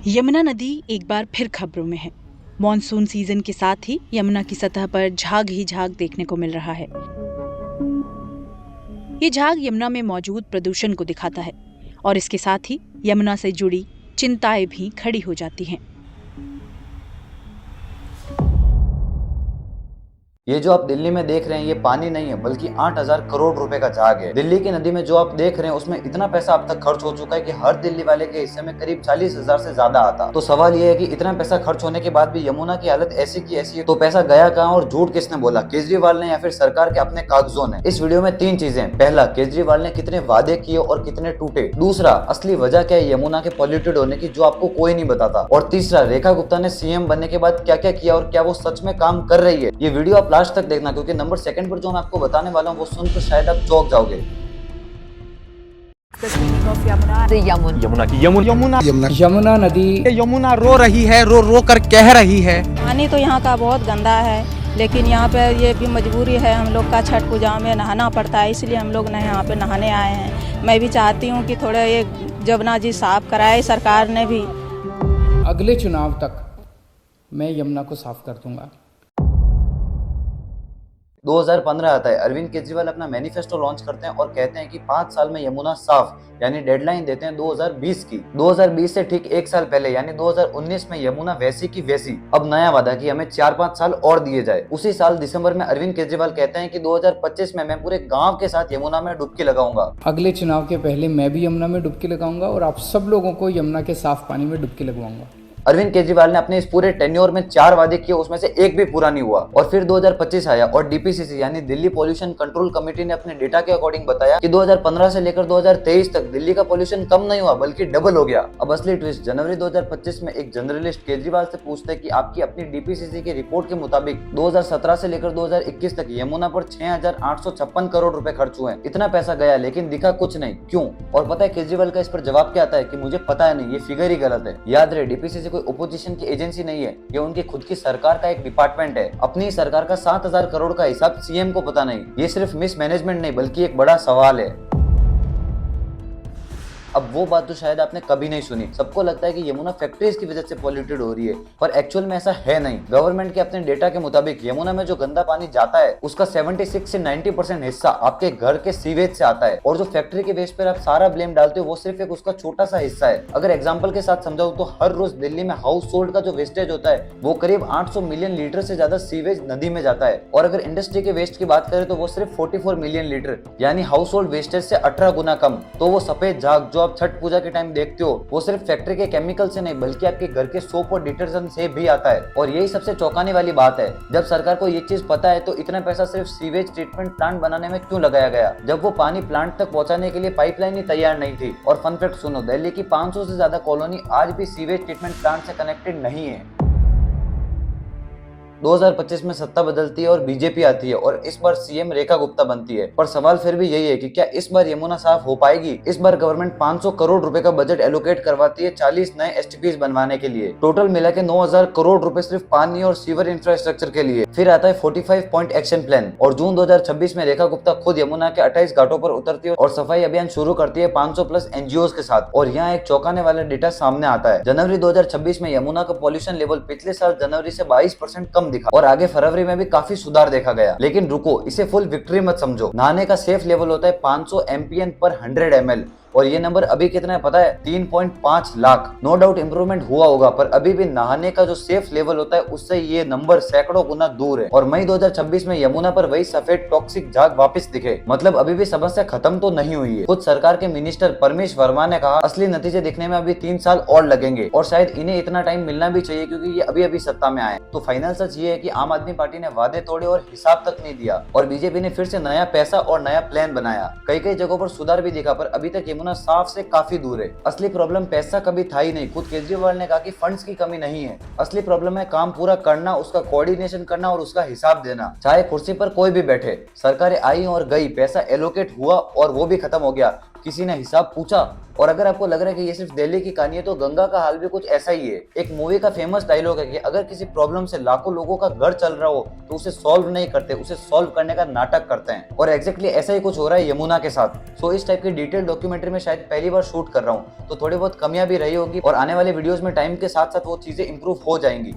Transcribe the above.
यमुना नदी एक बार फिर खबरों में है। मॉनसून सीजन के साथ ही यमुना की सतह पर झाग ही झाग देखने को मिल रहा है। ये झाग यमुना में मौजूद प्रदूषण को दिखाता है और इसके साथ ही यमुना से जुड़ी चिंताएं भी खड़ी हो जाती हैं। ये जो आप दिल्ली में देख रहे हैं ये पानी नहीं है बल्कि 8,000 करोड़ रुपए का झाग है। दिल्ली की नदी में जो आप देख रहे हैं उसमें इतना पैसा अब तक खर्च हो चुका है कि हर दिल्ली वाले के हिस्से में करीब 40,000 से ज्यादा आता। तो सवाल ये है कि इतना पैसा खर्च होने के बाद भी यमुना की हालत ऐसी की ऐसी है, तो पैसा गया कहाँ और झूठ किसने बोला, केजरीवाल ने या फिर सरकार के अपने कागजों ने? इस वीडियो में 3 चीजें। पहला, केजरीवाल ने कितने वादे किए और कितने टूटे। दूसरा, असली वजह क्या है यमुना के पॉल्यूटेड होने की जो आपको कोई नहीं बताता। और तीसरा, रेखा गुप्ता ने सीएम बनने के बाद क्या क्या किया और क्या वो सच में काम कर रही है। ये वीडियो आप लास्ट तक देखना, क्योंकि नंबर सेकंड पर जो मैं आपको बताने वाला हूँ वो सुनकर शायद आप चौंक जाओगे। यमुना नदी यमुना रो रही है, रो रो कर कह रही है। पानी तो यहाँ का बहुत गंदा है, लेकिन यहाँ पे ये भी मजबूरी है, हम लोग का छठ पूजा में नहाना पड़ता है, इसलिए हम लोग यहाँ पे नहाने आए हैं। मैं भी चाहती हूँ कि थोड़ा ये यमुना जी साफ कराए सरकार ने भी। अगले चुनाव तक मैं यमुना को साफ कर दूंगा। 2015 आता है, अरविंद केजरीवाल अपना मैनिफेस्टो लॉन्च करते हैं और कहते हैं कि 5 साल में यमुना साफ, यानी डेडलाइन देते हैं 2020 की। 2020 से ठीक 1 साल पहले यानी 2019 में यमुना वैसी की वैसी। अब नया वादा कि हमें 4-5 साल और दिए जाए। उसी साल दिसंबर में अरविंद केजरीवाल कहते हैं कि 2025 में मैं पूरे गांव के साथ यमुना में डुबकी लगाऊंगा। अगले चुनाव के पहले मैं भी यमुना में डुबकी लगाऊंगा और आप सब लोगों को यमुना के साफ पानी में डुबकी लगवाऊंगा। अरविंद केजरीवाल ने अपने इस पूरे टेन्योर में 4 वादे किए, उसमें से एक भी पूरा नहीं हुआ। और फिर 2025 आया और डीपीसीसी यानी दिल्ली पोल्यूशन कंट्रोल कमेटी ने अपने डेटा के अकॉर्डिंग बताया कि 2015 से लेकर 2023 तक दिल्ली का पोल्यूशन कम नहीं हुआ बल्कि डबल हो गया। अब असली ट्विस्ट, जनवरी 2025 में एक जर्नलिस्ट केजरीवाल से पूछते हैं कि आपकी अपनी डीपीसीसी की रिपोर्ट के मुताबिक 2017 से लेकर 2021 तक यमुना पर 6,856 करोड़ रुपए खर्च हुए। इतना पैसा गया लेकिन दिखा कुछ नहीं, क्यों? और पता है केजरीवाल का इस पर जवाब क्या आता है कि मुझे पता है नहीं, ये फिगर ही गलत है। याद रहे, डीपीसीसी ओपोजिशन की एजेंसी नहीं है, ये उनकी खुद की सरकार का एक डिपार्टमेंट है। अपनी सरकार का 7,000 करोड़ का हिसाब सीएम को पता नहीं। ये सिर्फ मिसमैनेजमेंट नहीं बल्कि एक बड़ा सवाल है। अब वो बात तो शायद आपने कभी नहीं सुनी। सबको लगता है कि यमुना फैक्ट्रीज की वजह से पॉल्यूटेड हो रही है, पर एक्चुअल में ऐसा है नहीं। गवर्नमेंट के अपने डेटा के मुताबिक यमुना में जो गंदा पानी जाता है उसका 76 से 90% हिस्सा आपके घर के सीवेज से आता है। और जो फैक्ट्री के वेस्ट पर आप सारा ब्लेम डालते हो वो सिर्फ एक उसका छोटा सा हिस्सा है। अगर एग्जाम्पल के साथ समझाऊं तो हर रोज दिल्ली में हाउस होल्ड का जो वेस्टेज होता है वो करीब 800 मिलियन लीटर से ज्यादा सीवेज नदी में जाता है। और अगर इंडस्ट्री के वेस्ट की बात करें तो वो सिर्फ 44 मिलियन लीटर, यानी हाउस होल्ड वेस्टेज से 18 गुना कम। तो वो सफेद झाग जो आप छठ पूजा के टाइम देखते हो वो सिर्फ फैक्ट्री के केमिकल से नहीं बल्कि आपके घर के सोप और डिटर्जेंट से भी आता है। और यही सबसे चौंकाने वाली बात है, जब सरकार को ये चीज पता है तो इतना पैसा सिर्फ सीवेज ट्रीटमेंट प्लांट बनाने में क्यों लगाया गया, जब वो पानी प्लांट तक पहुंचाने के लिए पाइपलाइन ही तैयार नहीं थी। और फन फैक्ट सुनो, दिल्ली की 500 से ज्यादा कॉलोनी आज भी सीवेज ट्रीटमेंट प्लांट से कनेक्टेड नहीं है। 2025 में सत्ता बदलती है और बीजेपी आती है और इस बार सीएम रेखा गुप्ता बनती है। पर सवाल फिर भी यही है कि क्या इस बार यमुना साफ हो पाएगी? इस बार गवर्नमेंट 500 करोड़ रुपए का बजट एलोकेट करवाती है 40 नए एसटीपीज बनवाने के लिए। टोटल मिला के 9,000 करोड़ रुपए सिर्फ पानी और सीवर इंफ्रास्ट्रक्चर के लिए। फिर आता है 45 पॉइंट एक्शन प्लान और जून 2026 में रेखा गुप्ता खुद यमुना के 28 घाटों पर उतरती है और सफाई अभियान शुरू करती है 500 प्लस एनजीओ के साथ। और यहाँ एक चौंकाने वाला डेटा सामने आता है। जनवरी 2026 में यमुना का पॉल्यूशन लेवल पिछले साल जनवरी से 22% कम दिखा और आगे फरवरी में भी काफी सुधार देखा गया। लेकिन रुको, इसे फुल विक्ट्री मत समझो। नहाने का सेफ लेवल होता है 500 एमपीएन पर 100 ml और ये नंबर अभी कितना है पता है? 3.5 लाख। नो डाउट इंप्रूवमेंट हुआ होगा, पर अभी भी नहाने का जो सेफ लेवल होता है उससे ये नंबर सैकड़ों गुना दूर है। और मई 2026 में यमुना पर वही सफेद टॉक्सिक झाग वापस दिखे, मतलब अभी भी समस्या खत्म तो नहीं हुई है। खुद सरकार के मिनिस्टर परमेश वर्मा ने कहा असली नतीजे दिखने में अभी 3 साल और लगेंगे और शायद इन्हें इतना टाइम मिलना भी चाहिए क्योंकि ये अभी अभी सत्ता में आए। तो फाइनल सच ये है कि आम आदमी पार्टी ने वादे तोड़े और हिसाब तक नहीं दिया और बीजेपी ने फिर से नया पैसा और नया प्लान बनाया। कई कई जगहों पर सुधार भी दिखा, पर अभी तक यमुना साफ से काफी दूर है। असली प्रॉब्लम पैसा कभी था ही नहीं। खुद केजरीवाल ने कहा कि फंड्स की कमी नहीं है, असली प्रॉब्लम है काम पूरा करना, उसका कोऑर्डिनेशन करना और उसका हिसाब देना। चाहे कुर्सी पर कोई भी बैठे, सरकारें आई और गई, पैसा एलोकेट हुआ और वो भी खत्म हो गया, किसी ने हिसाब पूछा। और अगर आपको लग रहा है कि ये सिर्फ दिल्ली की कहानी है तो गंगा का हाल भी कुछ ऐसा ही है। एक मूवी का फेमस डायलॉग है कि अगर किसी प्रॉब्लम से लाखों लोगों का घर चल रहा हो तो उसे सॉल्व नहीं करते, उसे सॉल्व करने का नाटक करते हैं। और एग्जैक्टली ऐसा ही कुछ हो रहा है यमुना के साथ। सो इस टाइप की डिटेल डॉक्यूमेंट्री में शायद पहली बार शूट कर रहा हूँ, तो थोड़ी बहुत कमियां भी रही होगी और आने वाले वीडियोस में टाइम के साथ साथ वो चीजें इंप्रूव हो जाएंगी।